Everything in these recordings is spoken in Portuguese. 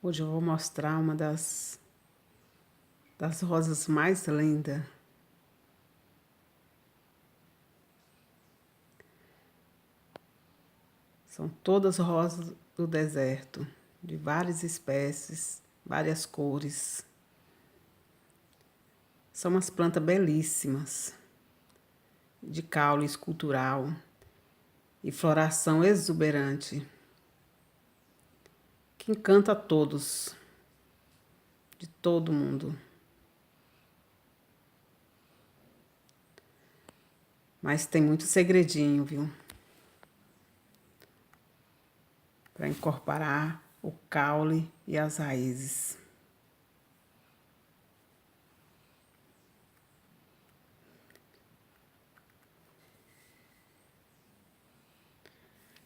Hoje eu vou mostrar uma das rosas mais lindas. São todas rosas do deserto, de várias espécies, várias cores. São umas plantas belíssimas, de caule escultural e floração exuberante, que encanta a todos, de todo mundo. Mas tem muito segredinho, viu? Para incorporar o caule e as raízes.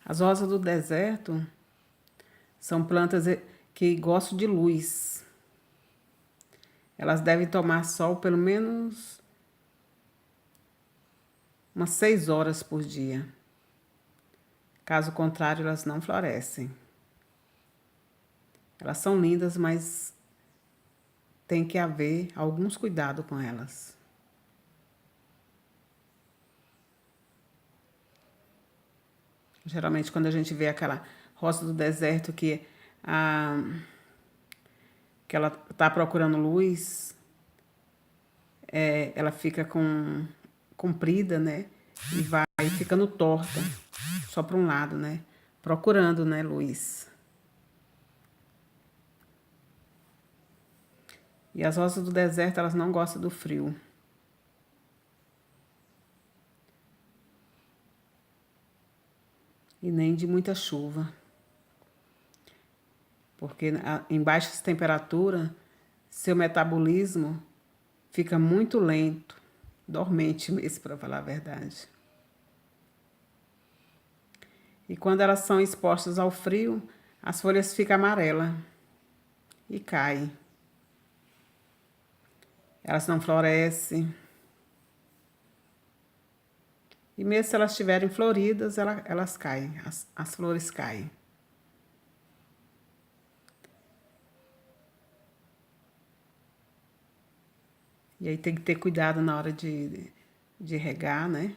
As rosas do deserto são plantas que gostam de luz. Elas devem tomar sol pelo menos umas 6 horas por dia. Caso contrário, elas não florescem. Elas são lindas, mas tem que haver alguns cuidados com elas. Geralmente, quando a gente vê aquela rosa do deserto que ela está procurando luz, ela fica comprida, né? E vai ficando torta, só para um lado, né? Procurando, né, luz. E as rosas do deserto, elas não gostam do frio. E nem de muita chuva. Porque em baixas temperaturas, seu metabolismo fica muito lento, dormente mesmo, para falar a verdade. E quando elas são expostas ao frio, as folhas ficam amarelas e caem. Elas não florescem. E mesmo se elas estiverem floridas, elas caem, as flores caem. E aí tem que ter cuidado na hora de regar, né?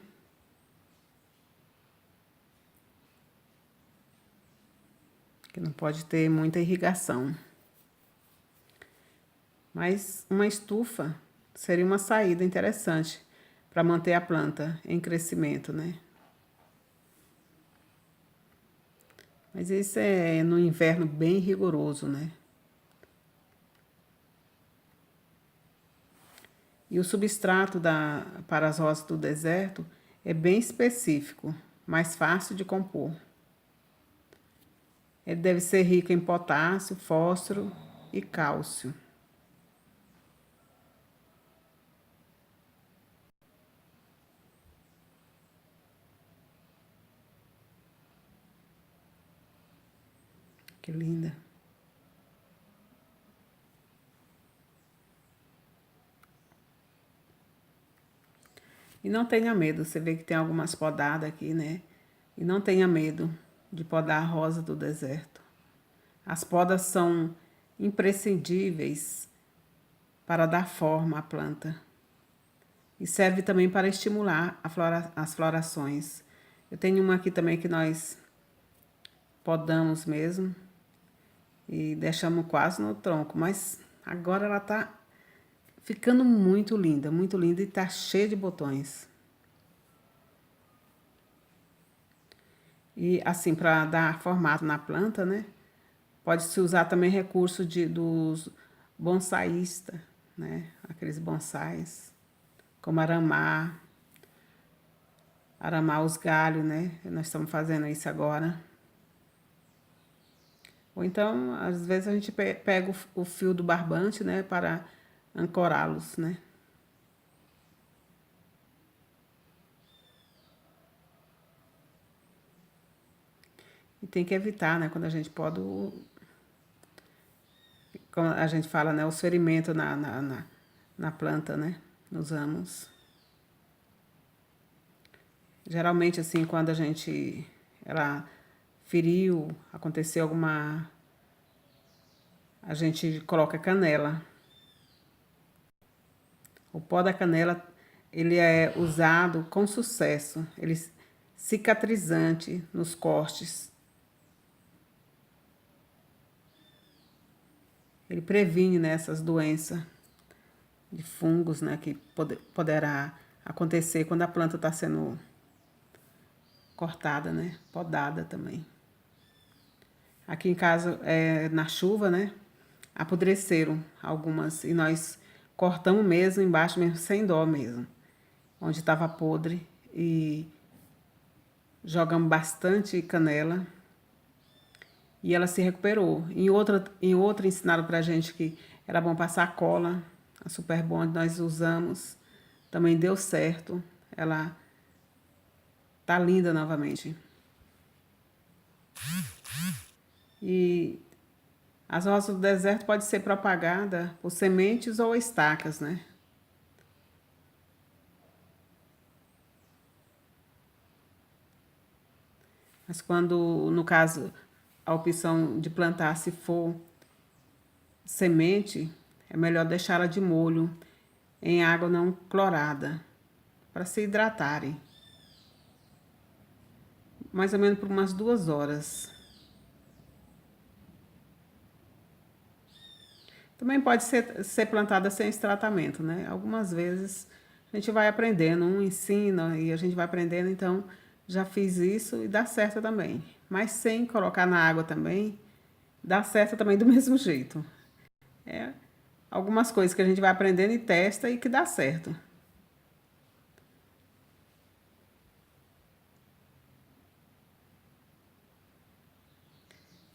Que não pode ter muita irrigação. Mas uma estufa seria uma saída interessante para manter a planta em crescimento, né? Mas isso é no inverno bem rigoroso, né? E o substrato para as rosas do deserto é bem específico, mais fácil de compor. Ele deve ser rico em potássio, fósforo e cálcio. Que linda! E não tenha medo, você vê que tem algumas podadas aqui, né? E não tenha medo de podar a rosa do deserto. As podas são imprescindíveis para dar forma à planta. E serve também para estimular as florações. Eu tenho uma aqui também que nós podamos mesmo e deixamos quase no tronco, mas agora ela tá ficando muito linda e tá cheia de botões. E assim, para dar formato na planta, né? Pode-se usar também recurso dos bonsaístas, né? Aqueles bonsais, como aramar os galhos, né? Nós estamos fazendo isso agora. Ou então, às vezes a gente pega o fio do barbante, né? Para ancorá-los, né? E tem que evitar, né? Quando a gente pode, como a gente fala, né? Os ferimentos na planta, né? Nos ramos. Geralmente, assim, quando ela feriu, aconteceu a gente coloca canela. O pó da canela, ele é usado com sucesso. Ele é cicatrizante nos cortes. Ele previne, né, essas doenças de fungos, né, que poderá acontecer quando a planta está sendo cortada, né, podada também. Aqui em casa, na chuva, né, apodreceram algumas e nós cortamos mesmo embaixo, mesmo sem dó mesmo, onde estava podre, e jogamos bastante canela e ela se recuperou. Em outra ensinaram pra gente que era bom passar cola, a Super Bond nós usamos, também deu certo, ela tá linda novamente. E as rosas do deserto podem ser propagadas por sementes ou estacas, né? Mas quando, no caso, a opção de plantar, se for semente, é melhor deixá-la de molho em água não clorada, para se hidratarem. Mais ou menos por umas 2 horas. Também pode ser plantada sem esse tratamento, né? Algumas vezes a gente vai aprendendo, um ensina e a gente vai aprendendo, então já fiz isso e dá certo também. Mas sem colocar na água também, dá certo também do mesmo jeito. É algumas coisas que a gente vai aprendendo e testa e que dá certo.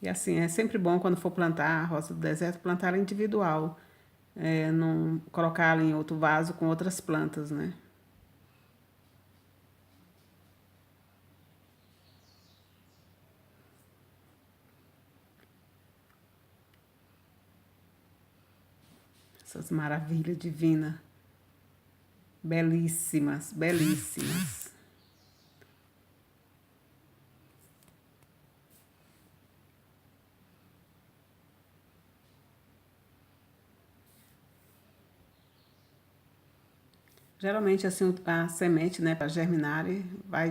E assim, é sempre bom quando for plantar a rosa do deserto, plantar ela individual. Não colocar ela em outro vaso com outras plantas, né? Essas maravilhas divinas. Belíssimas, belíssimas. Geralmente, assim, a semente, né, para germinar, vai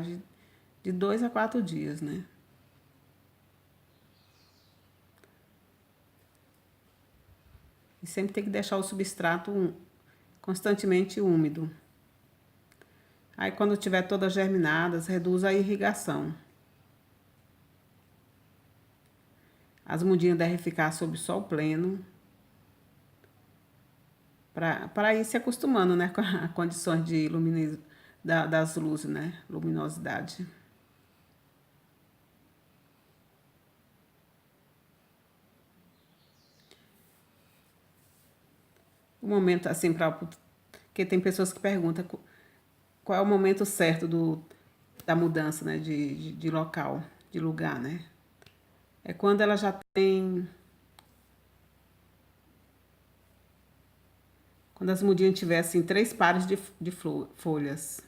de 2 a 4 dias, né? E sempre tem que deixar o substrato constantemente úmido. Aí, quando tiver todas germinadas, reduz a irrigação. As mudinhas devem ficar sob sol pleno, para ir se acostumando, né, com as condições de das luzes, né, luminosidade. O momento, assim, porque tem pessoas que perguntam qual é o momento certo da mudança, né, de local, de lugar, né? É quando ela já tem, quando as mudinhas tiver, assim, 3 pares de folhas.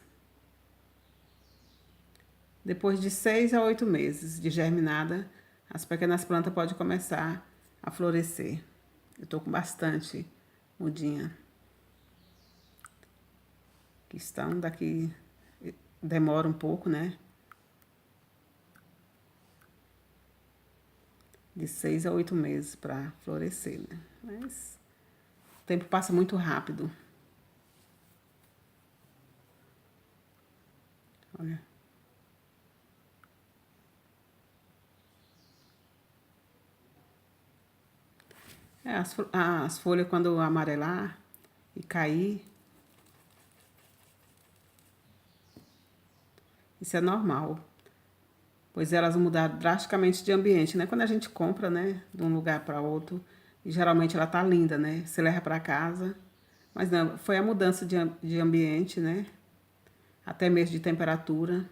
Depois de 6 a 8 meses de germinada, as pequenas plantas podem começar a florescer. Eu tô com bastante mudinha que estão daqui, demora um pouco, né? De 6 a 8 meses para florescer, né? Mas o tempo passa muito rápido. Olha. As folhas, quando amarelar e cair, isso é normal, pois elas mudaram drasticamente de ambiente, né? Quando a gente compra, né, de um lugar para outro, e geralmente ela tá linda, né? Você leva para casa, mas não, foi a mudança de ambiente, né? Até mesmo de temperatura.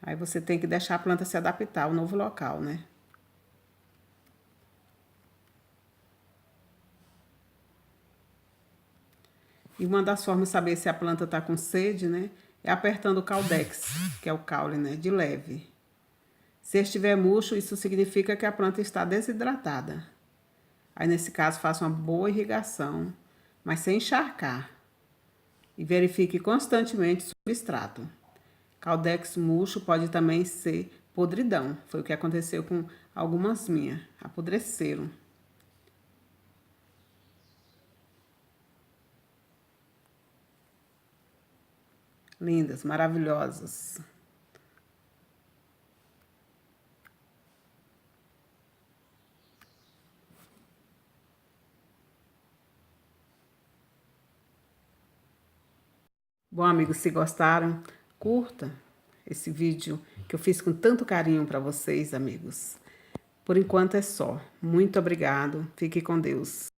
Aí você tem que deixar a planta se adaptar ao novo local, né? E uma das formas de saber se a planta está com sede, né? É apertando o caudex, que é o caule, né? De leve. Se estiver murcho, isso significa que a planta está desidratada. Aí, nesse caso, faça uma boa irrigação, mas sem encharcar. E verifique constantemente o substrato. Caudex murcho pode também ser podridão. Foi o que aconteceu com algumas minhas. Apodreceram. Lindas, maravilhosas. Bom, amigos, se gostaram, curta esse vídeo que eu fiz com tanto carinho para vocês, amigos. Por enquanto é só. Muito obrigado. Fique com Deus.